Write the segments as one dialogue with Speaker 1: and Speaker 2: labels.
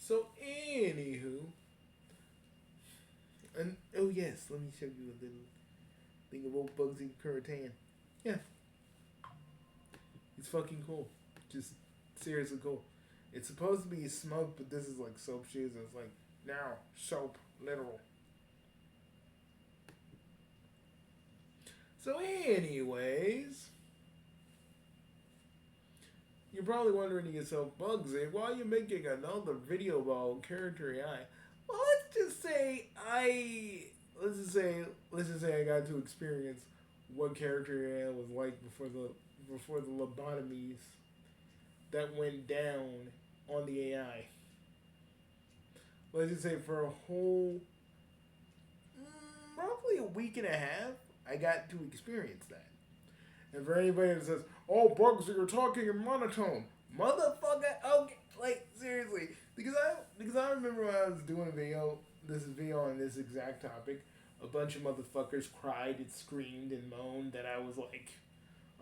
Speaker 1: So, anywho, and oh yes, let me show you a little thing of old Bugsy Curatan. Yeah, it's fucking cool. Just seriously cool. It's supposed to be smoke, but this is like soap shoes. And it's like now soap, literal. So, anyways, you're probably wondering to yourself, Bugsy, why are you making another video about character AI? Well, let's just say I got to experience what character AI was like before the lobotomies that went down on the AI. Let's just say for a whole roughly a week and a half, I got to experience that. And for anybody that says, "Oh, Bugsy, you're talking in monotone," motherfucker, okay, like seriously, because I remember when I was doing this video on this exact topic, a bunch of motherfuckers cried and screamed and moaned that I was like,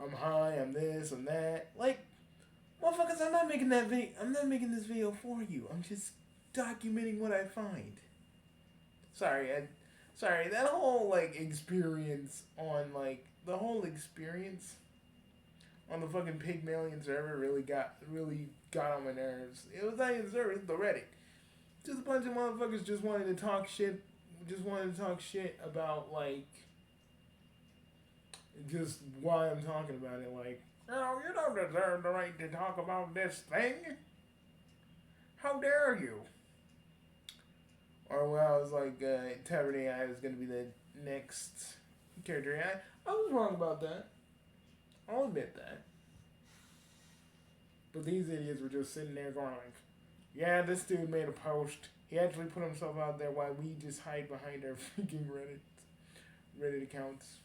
Speaker 1: I'm high, I'm this, I'm that. Like, motherfuckers, I'm not making that video. I'm not making this video for you. I'm just documenting what I find. Sorry, sorry. That whole like experience on like the whole experience on the fucking Pygmalion server really got on my nerves. It was not even the server, it's the Reddit. Just a bunch of motherfuckers just wanted to talk shit. Just wanted to talk shit about like just why I'm talking about it. Like, oh, you don't deserve the right to talk about this thing. How dare you? Or when I was like, Tavern AI was gonna be the next character AI. I was wrong about that. I'll admit that. But these idiots were just sitting there going like, yeah, this dude made a post. He actually put himself out there while we just hide behind our freaking Reddit accounts.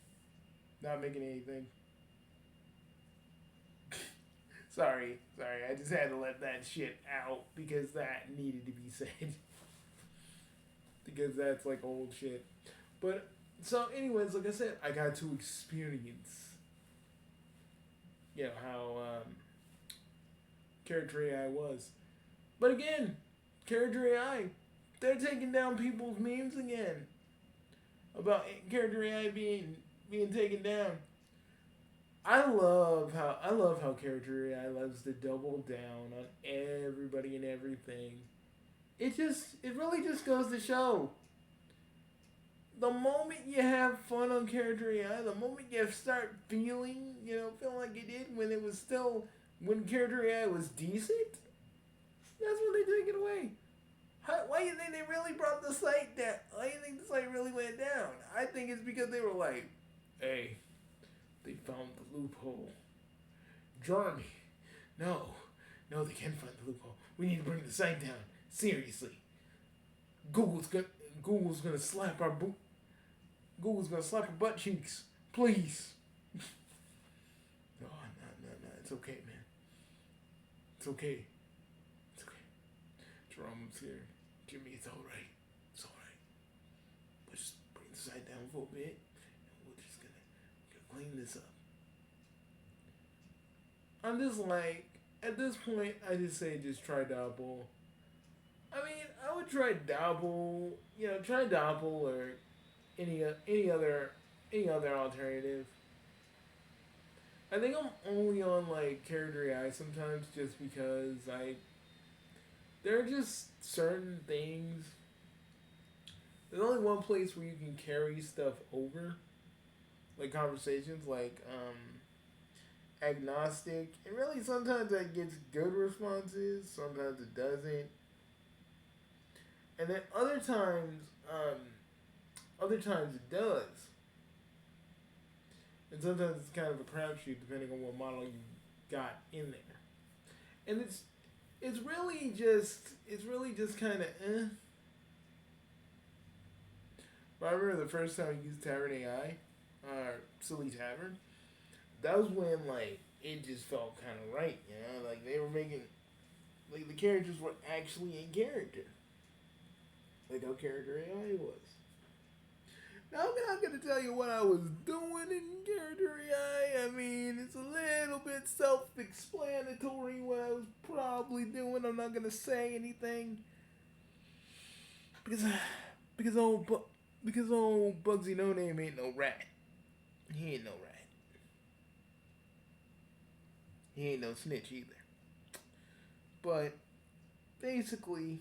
Speaker 1: Not making anything. Sorry. I just had to let that shit out because that needed to be said. Because that's like old shit. But so, anyways, like I said, I got to experience, how character AI was. But again, character AI, they're taking down people's memes again about character AI being taken down. I love how character AI loves to double down on everybody and everything. It really just goes to show the moment you have fun on character AI, the moment you start feeling like you did when character AI was decent, that's when they take it away. Why do you think they really brought the site down? Why do you think the site really went down? I think it's because they were like, hey, they found the loophole. Jeremy, no, they can't find the loophole. We need to bring the site down. Seriously, Google's gonna Google's gonna slap our boot. Google's gonna slap our butt cheeks. Please. No, no. It's okay, man. It's okay. It's okay. Jerome's here. Jimmy, it's alright. It's alright. We'll just bring the site down for a bit, and we're just gonna clean this up. I'm just like, at this point, I just say just try Doppel. I mean, I would try Doppel, try Doppel or any other alternative. I think I'm only on like character AI sometimes just because there are just certain things. There's only one place where you can carry stuff over, like conversations, like agnostic, and really sometimes that gets good responses, sometimes it doesn't, and then other times it does, and sometimes it's kind of a crapshoot depending on what model you got in there, and it's really just kind of eh. But I remember the first time I used Tavern AI, Silly Tavern, that was when like it just felt kind of right, like they were making like the characters were actually in character, like how character AI was. Now I'm not gonna tell you what I was doing in character AI. I mean, it's a little bit self-explanatory what I was probably doing. I'm not gonna say anything. because because old because old Bugsy No Name ain't no rat. He ain't no rat. He ain't no snitch either. But basically,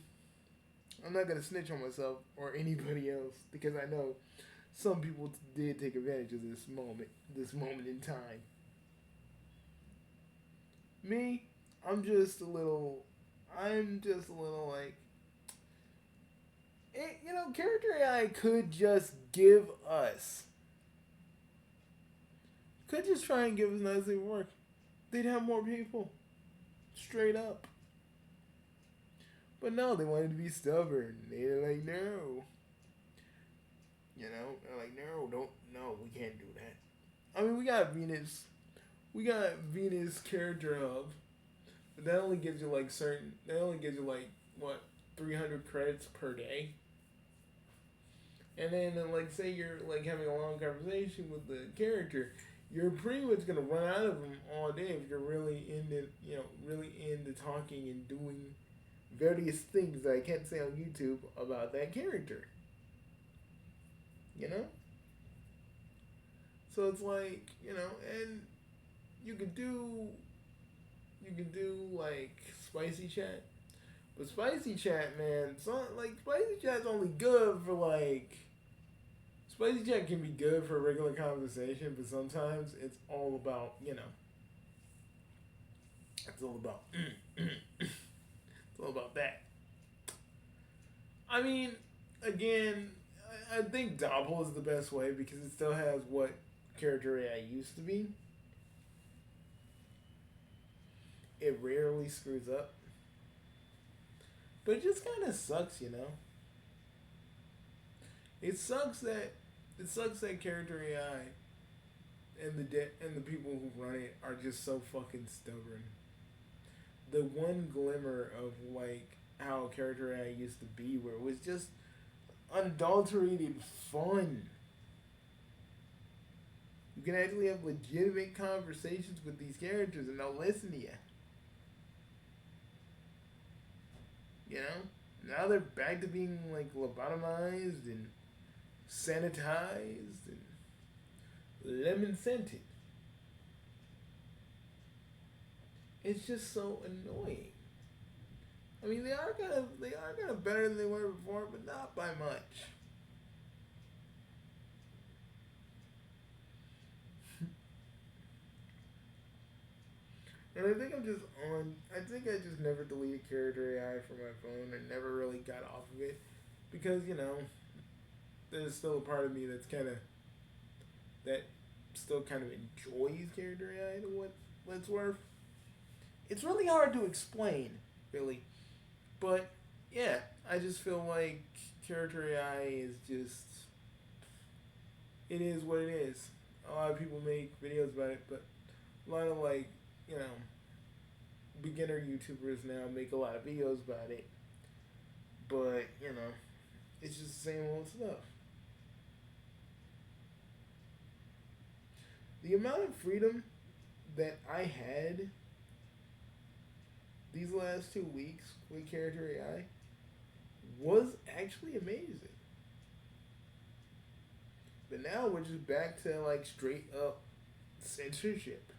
Speaker 1: I'm not gonna snitch on myself or anybody else because I know some people did take advantage of this moment in time. Me, I'm just a little, I'm just a little like, character AI could just try and give us nice work. They'd have more people, straight up. But no, they wanted to be stubborn. They're like, no. They're like, no, don't, no, we can't do that. I mean, we got Venus character hub, but that only gives you what, 300 credits per day. And then, like, say you're like having a long conversation with the character, you're pretty much gonna run out of them all day if you're really into talking and doing various things that I can't say on YouTube about that character. You know? So it's like, and you could do like spicy chat. But spicy chat, man, spicy chat's only good for like spicy chat can be good for a regular conversation, but sometimes it's all about, it's all about it's all about that. I mean, again, I think Doppel is the best way because it still has what character AI used to be. It rarely screws up. But it just kind of sucks. It sucks that character AI and the people who run it are just so fucking stubborn. The one glimmer of like how character AI used to be, where it was just unadulterated fun. You can actually have legitimate conversations with these characters and they'll listen to you. Now they're back to being like lobotomized and sanitized and lemon scented. It's just so annoying. I mean, they are kind of better than they were before, but not by much. And I think I think I just never deleted character AI from my phone and never really got off of it because there's still a part of me that still kind of enjoys character AI to what it's worth. It's really hard to explain, really, but yeah, I just feel like character AI is just it is what it is. A lot of people make videos about it, but a lot of like beginner YouTubers now make a lot of videos about it, but it's just the same old stuff. The amount of freedom that I had these last 2 weeks with character AI was actually amazing. But now we're just back to like straight up censorship,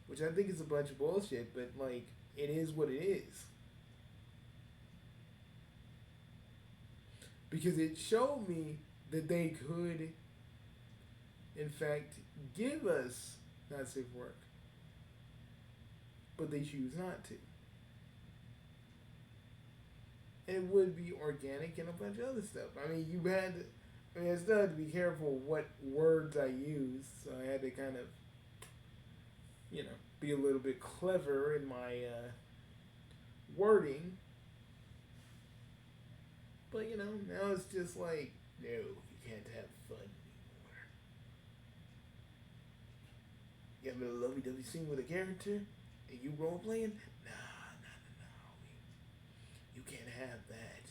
Speaker 1: which I think is a bunch of bullshit, but like it is what it is. Because it showed me that they could, in fact, give us not safe work, but they choose not to. And it would be organic and a bunch of other stuff. I still had to be careful what words I use, so I had to kind of, be a little bit clever in my wording. But, now it's just like, no, you can't have fun anymore. You having a lovey-dovey scene with a character and you role-playing? No. You can't have that.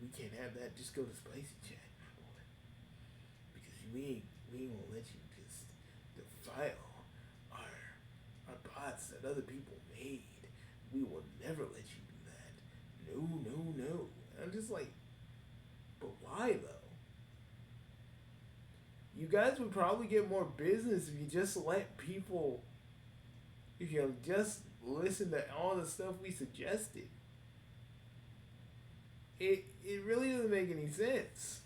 Speaker 1: We can't have that. Just go to Spicy Chat, my boy. Because we ain't gonna let you just defile our bots that other people made. We will never let you do that. No. And I'm just like, guys would probably get more business if you just let people, if you just listen to all the stuff we suggested. It really doesn't make any sense.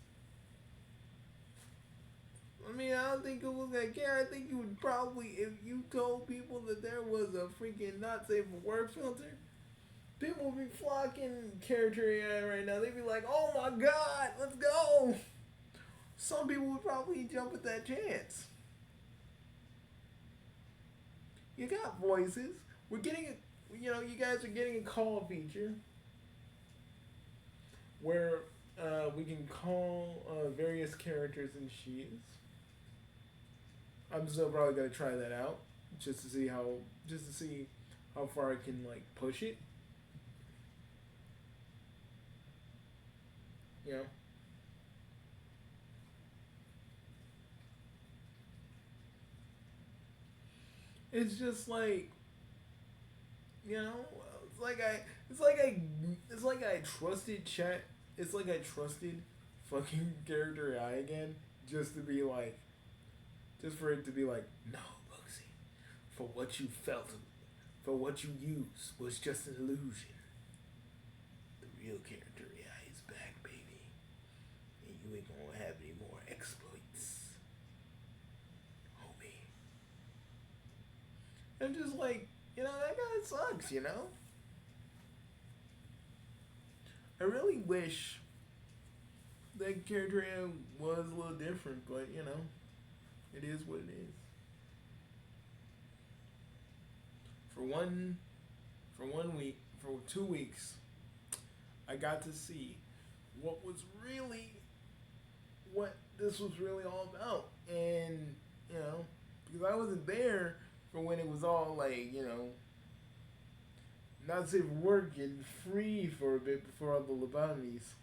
Speaker 1: I mean, I don't think Google would care. I think you would probably, if you told people that there was a freaking not safe for work filter, people would be flocking character AI right now. They'd be like, oh my god, let's go. Some people would probably jump at that chance. You got voices. We're getting a, you guys are getting a call feature where we can call various characters and sheets. I'm still probably gonna try that out just to see how far I can like push it. You know. It's just like, you know, it's like I trusted chat. It's like I trusted fucking character AI again, just to be like, just for it to be like, no, Bugsy, for what you felt, for what you used was just an illusion. The real character AI is back, baby, and you ain't gonna have any more exploits, homie. I'm just like, that kind of sucks, I really wish that character AI was a little different, but it is what it is. For one week, for 2 weeks, I got to see what this was really all about, and because I wasn't there for when it was all like not safe work and free for a bit before all the lobotomies.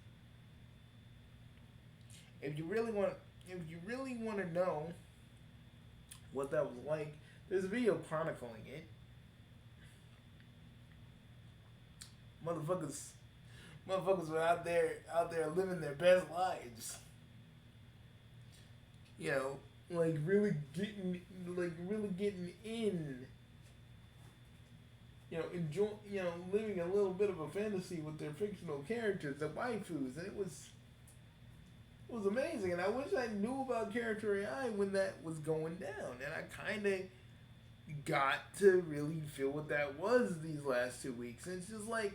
Speaker 1: If you really want to know what that was like, there's a video chronicling it. Motherfuckers were out there living their best lives. Like really getting in. Enjoy, living a little bit of a fantasy with their fictional characters, the waifus, and it was amazing. And I wish I knew about character AI when that was going down, and I kind of got to really feel what that was these last 2 weeks. And it's just like,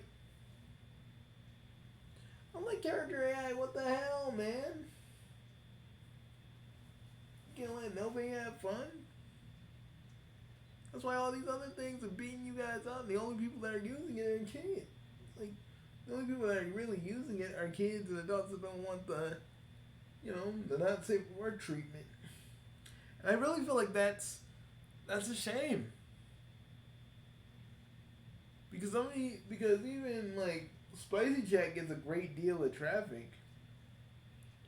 Speaker 1: I'm like, character AI, what the hell, man? You can't let nobody have fun? That's why all these other things are beating you guys up. And the only people that are using it are kids. Like, the only people that are really using it are kids and adults that don't want the not safe for work treatment. And I really feel like that's a shame. Because even like Spicy Chat gets a great deal of traffic,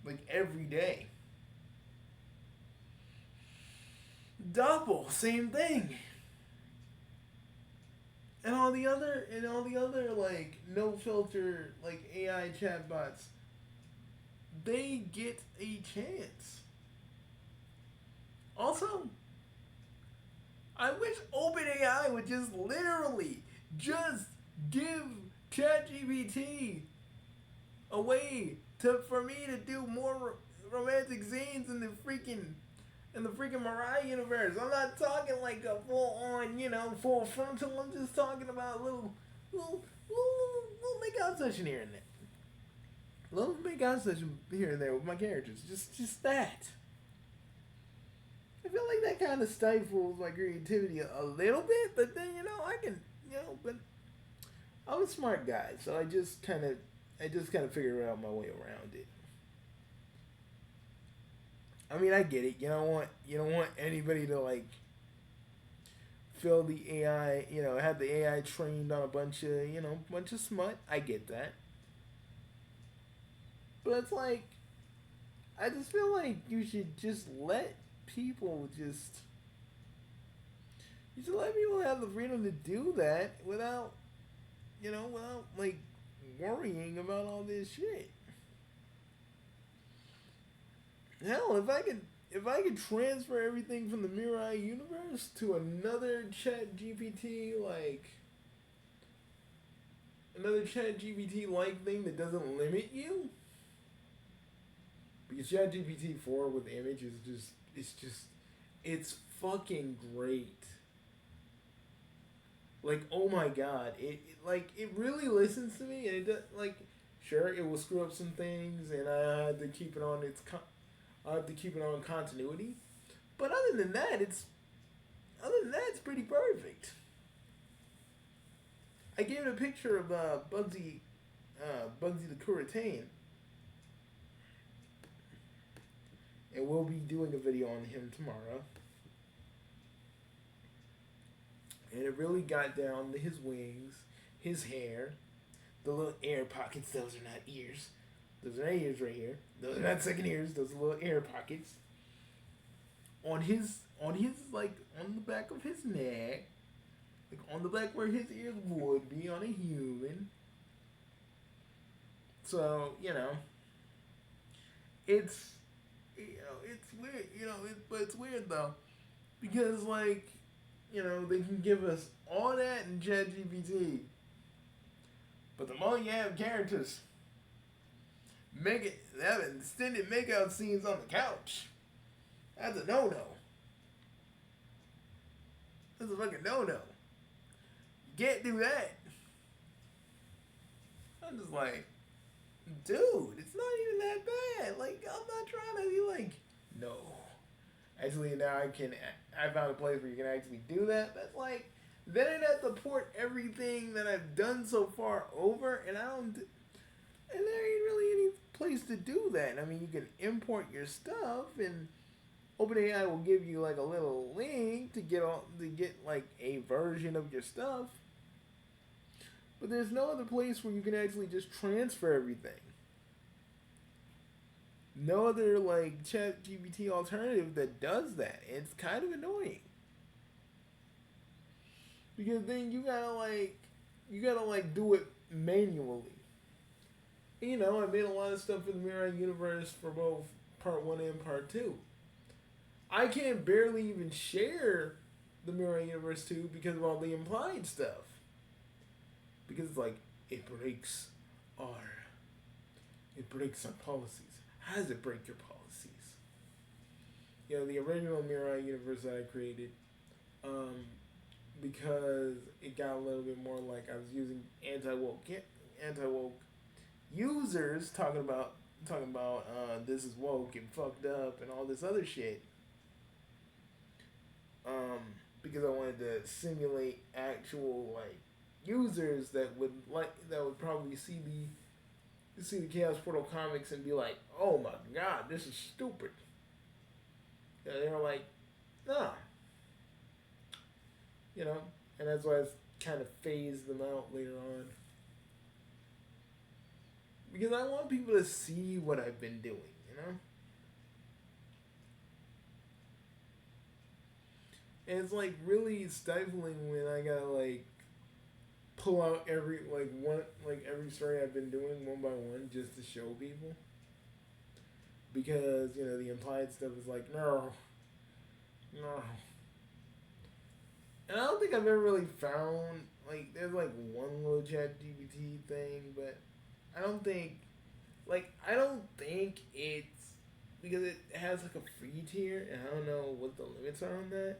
Speaker 1: like every day. Double, same thing. And all the other like no filter like AI chatbots, they get a chance. Also, I wish OpenAI would just literally just give ChatGPT a way for me to do more romantic scenes in the freaking Mariah universe. I'm not talking like a full frontal. I'm just talking about a little make-out session here and there. Little make-out session here and there with my characters. Just that. I feel like that kind of stifles my creativity a little bit, but then I can but I'm a smart guy, so I just kind of figure out my way around it. I mean, I get it. You don't want anybody to like fill the AI, have the AI trained on a bunch of smut. I get that. But it's like, I just feel like you should just let people have the freedom to do that without like worrying about all this shit. Hell, if I could transfer everything from the Mirai universe to another Chat GPT like thing that doesn't limit you, because Chat GPT 4 with image is it's fucking great. Like, oh my god, it really listens to me, and it does, like, sure, it will screw up some things, and I had to keep it on I have to keep it on continuity, but other than that, it's pretty perfect. I gave it a picture of Bugsy the Kuritan, and we'll be doing a video on him tomorrow. And it really got down to his wings, his hair, the little air pockets. Those are not ears. Those are not ears right here. Those are not second ears. Those are little air pockets. On his like on the back of his neck, like on the back where his ears would be on a human. So it's it's weird. But it's weird though, because they can give us all that in ChatGPT, but the more you have characters, make it have extended makeout scenes on the couch. That's a no no. That's a fucking no no. You can't do that. I'm just like, dude, it's not even that bad. Like, I'm not trying to be like, no. Actually, now I found a place where you can actually do that. That's like, then I'd have to port everything that I've done so far over, and and there ain't really any place to do that. I mean, you can import your stuff, and OpenAI will give you like a little link to get like a version of your stuff. But there's no other place where you can actually just transfer everything. No other like Chat GPT alternative that does that. It's kind of annoying. Because then you gotta like do it manually. I made a lot of stuff in the Mirai universe for both part 1 and part 2. I can't barely even share the Mirai universe 2 because of all the implied stuff. Because it's like, it breaks our policies. How does it break your policies? The original Mirai universe that I created, because it got a little bit more like I was using anti-woke users talking about this is woke and fucked up and all this other shit. Because I wanted to simulate actual users that would probably see the Chaos Portal comics and be like, oh my god, this is stupid. And they were like, nah. And that's why I kind of phased them out later on. Because I want people to see what I've been doing, And it's really stifling when I gotta pull out every story I've been doing one by one just to show people. Because, the implied stuff is like, no. And I don't think I've ever really found there's one little Chat GPT thing, but I don't think it's because it has a free tier, and I don't know what the limits are on that.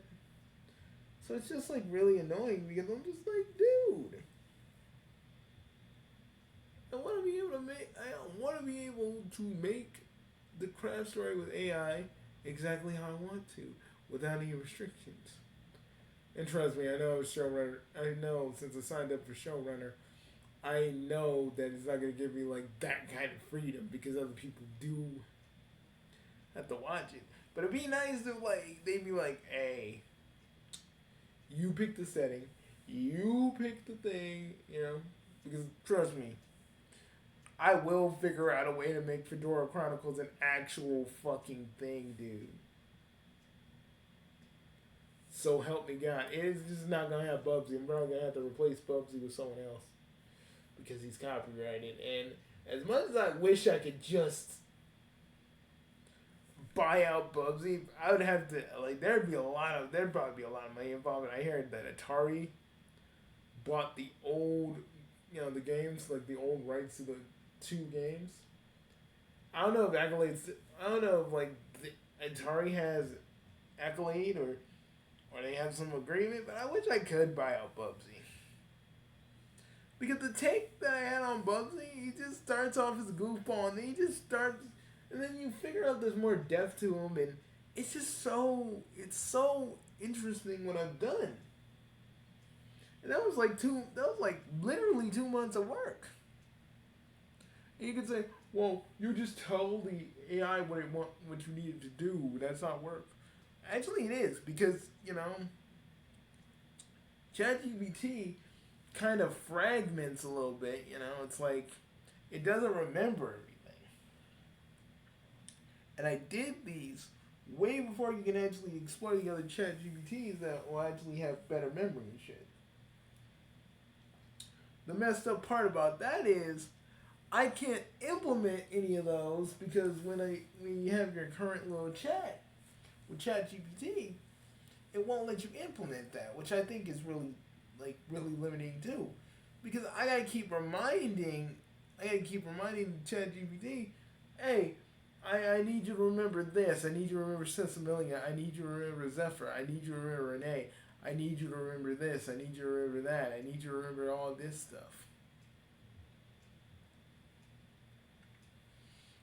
Speaker 1: So it's just really annoying because I'm just dude, I want to be able to make the craft story with AI exactly how I want to, without any restrictions. And trust me, I know since I signed up for showrunner, I know that it's not gonna give me that kind of freedom because other people do have to watch it. But it'd be nice if they'd be like, hey, you pick the setting, you pick the thing, because trust me, I will figure out a way to make Fedora Chronicles an actual fucking thing, dude. So help me God. It's just not gonna have Bubsy. I'm probably gonna have to replace Bubsy with someone else because he's copyrighted. And as much as I wish I could just buy out Bubsy, I would have to like there'd probably be a lot of money involved. And I heard that Atari bought the old, the games, like the old rights to the two games. I don't know if accolades. I don't know if like Atari has accolade or they have some agreement, but I wish I could buy out Bubsy. Because the take that I had on Bubsy, he just starts off as a goofball, and then he just starts, and then you figure out there's more depth to him, and it's so interesting what I've done. And that was like literally 2 months of work. And you could say, well, you just tell the AI what you needed to do. That's not work. Actually, it is because ChatGPT kind of fragments a little bit. It's like it doesn't remember everything. And I did these way before you can actually explore the other ChatGPTs that will actually have better memory and shit. The messed up part about that is I can't implement any of those because when you have your current little chat with ChatGPT, it won't let you implement that, which I think is really limiting too, because I gotta keep reminding ChatGPT, hey, I need you to remember this. I need you to remember Sensimilia. I need you to remember Zephyr. I need you to remember Renee. I need you to remember this. I need you to remember that. I need you to remember all this stuff.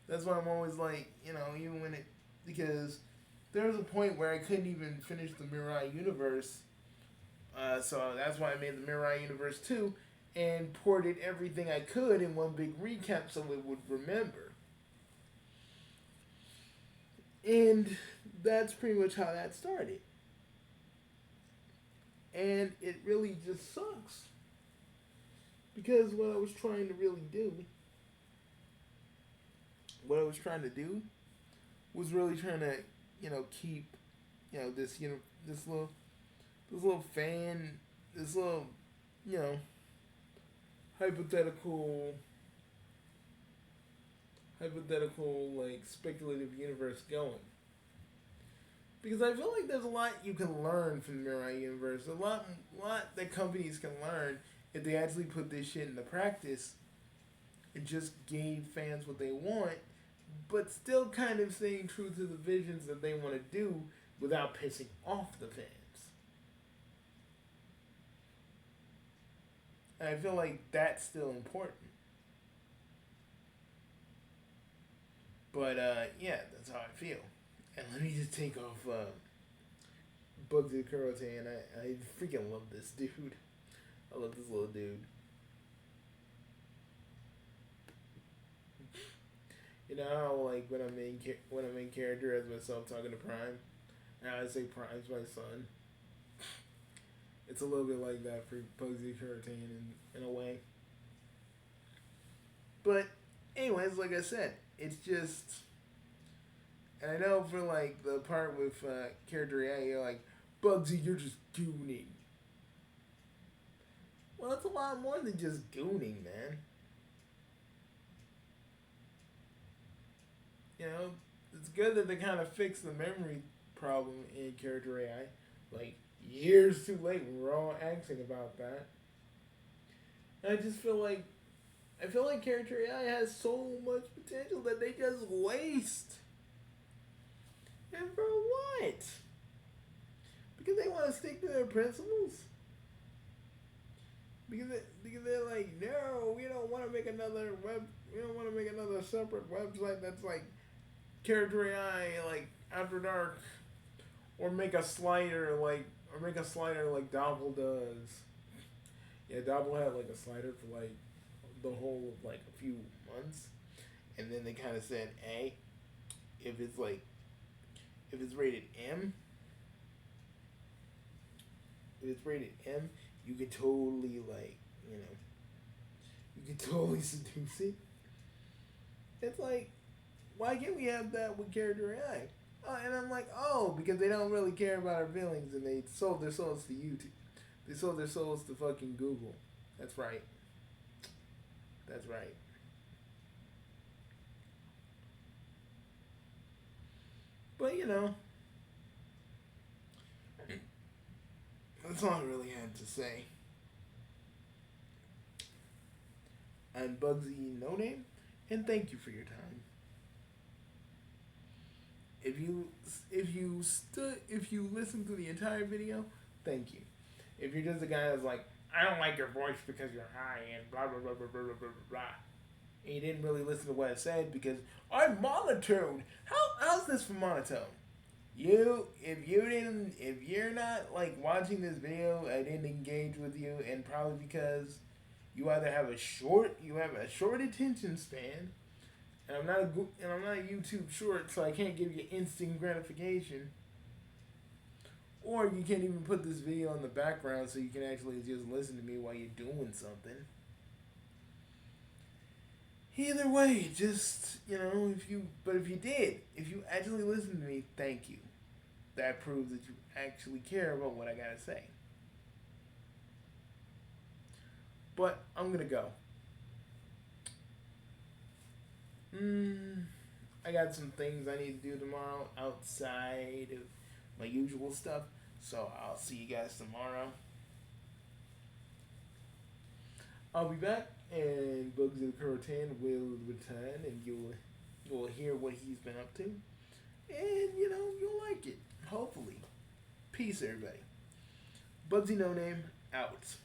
Speaker 1: That's why I'm always like, even when because there was a point where I couldn't even finish the Mirai universe. So that's why I made the Mirai universe 2 and ported everything I could in one big recap so it would remember. And that's pretty much how that started. And it really just sucks. Because what I was trying to do was really trying to, keep, this, this little fan, this little, you know, hypothetical, like, speculative universe going. Because I feel like there's a lot you can learn from the Mirai universe. A lot that companies can learn if they actually put this shit into practice and just gave fans what they want, but still kind of staying true to the visions that they want to do without pissing off the fans. And I feel like that's still important. But yeah, that's how I feel. And let me just take off Bugsy Karate, and I freaking love this dude. I love this little dude. You know how, like, when I'm in character as myself talking to Prime, and I say Prime's my son. It's a little bit like that for Bugsy Karate in a way. But anyways, like I said, it's just. And I know for, like, the part with character.AI, you're like, Bugsy, you're just gooning. Well, it's a lot more than just gooning, man. You know, it's good that they kind of fixed the memory problem in character.AI. Like, years too late, we were all asking about that. And I feel like character.AI has so much potential that they just waste. And for what? Because they want to stick to their principles? Because they're like, no, we don't want to make another separate website that's like character AI, like After Dark, or make a slider like Dobble does. Yeah, Dobble had like a slider for like the whole of like a few months, and then they kind of said, hey, if it's rated M, you could totally you could totally seduce it. It's like, why can't we have that with character AI? And I'm like, oh, because they don't really care about our feelings, and they sold their souls to YouTube. They sold their souls to fucking Google. That's right. That's right. But you know, that's all I really had to say. I'm Bugsy No Name, and thank you for your time. If you listen to the entire video, thank you. If you're just a guy that's like, I don't like your voice because you're high and blah blah blah blah blah blah blah blah, and you didn't really listen to what I said because I'm monotone. How's this for monotone? If you're not like watching this video, I didn't engage with you, and probably because you have a short attention span, and I'm not a YouTube short, so I can't give you instant gratification. Or you can't even put this video in the background so you can actually just listen to me while you're doing something. Either way, just if you actually listen to me, thank you. That proves that you actually care about what I gotta say. But I'm gonna go. I got some things I need to do tomorrow outside of my usual stuff. So I'll see you guys tomorrow. I'll be back, and Bugsy the Croatan will return, and you'll hear what he's been up to, and you'll like it. Hopefully, peace, everybody. Bugsy No Name out.